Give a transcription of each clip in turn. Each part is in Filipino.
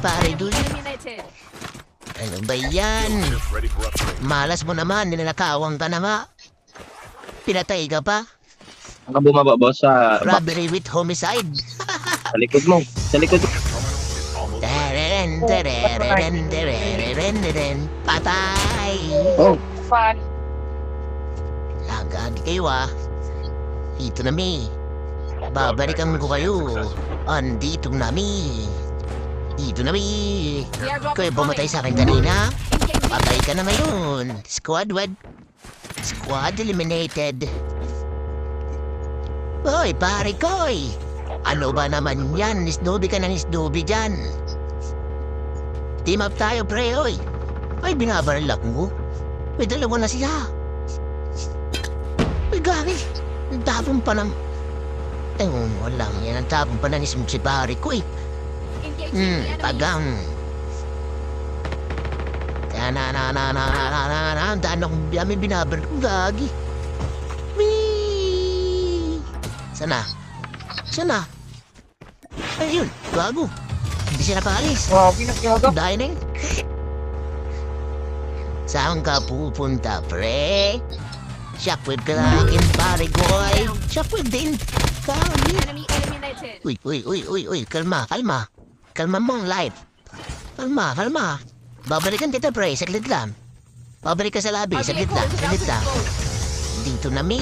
pare dun. Ano ba yan? Malas mo naman, ninanakawang ka na nga. Pinatay ka pa? Ang bumaba boss sa Robbery with homicide. sa likod mo. Sa likod mo. Tereren, tereren, tereren, tereren. Patay! Oh, Fan. Lagagi kayo ah. Dito na mi. Babalikan ko kayo. Andito na mi. Dito na mi. Kayo bumatay sa akin kanina? Patay ka na ngayon. Squad wed. Squad eliminated. Hoy, pare koy. Ano ba naman yan? Nisdobi ka na nisdobi dyan. Team up tayo, pre, oy. Ay, binabaralak mo. May dalawa na sila. Ay, gagi. Ang tapong pa ng... walang yan. Ang tapong pa na si pare ko, eh. Tagang. Kaya ang daan akong may binabaralak ko, gagi. Wee! Sana? Sana? Ayun, gago. Hindi siya napaalis. Wow, pinagyaga. Dining? Saan ka pupunta, pre? Shockwave ka na akin, pare boy. Shockwave din. Kami. Uy. Kalma. Kalma mong life. Kalma. Babalikan kita, pre. Saglit lang. Babalik ka sa lobby. Saglit lang. Dito na mi.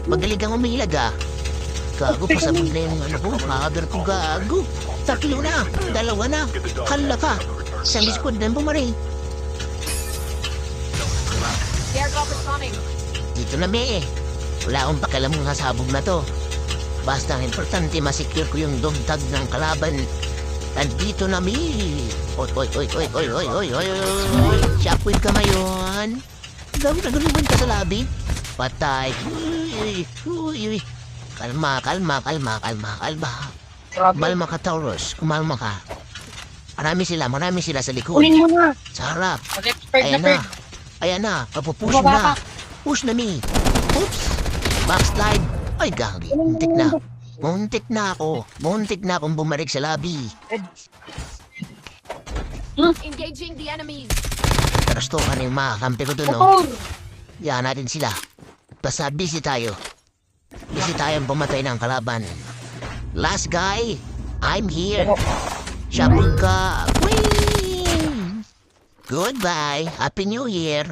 Magaling kang umilag ah. Gago pa sa na yung ano ko. Mother ko gago. Tatlo na. Dalawa na. Hala ka. Isang squad na bumari. Dito na mi. Wala akong pakialam ng sabog na to. Basta ang importante masecure ko yung dugtag ng kalaban. Nandito na mi. Oy. Shockwave ka ngayon. Gago na galuban ka sa labi. Patay. Uy. Kalma. Malma ka, Taurus. Kumalma ka. Marami sila sa likod. Kunin mo na. Sa harap. Mag-expert na. Ayan na. Papupush na. Push na mi. Oops. Backslide. Ay, gagi. Muntik na ako. Muntik na akong bumalik sa lobby. Engaging the enemies. Tarastuhan yung mga kampi ko dun, no? Motor. Yan natin sila. Basta busy tayo. Busy tayong pumatay ng kalaban. Last guy, I'm here. Shabog ka. Whee! Goodbye. Happy New Year.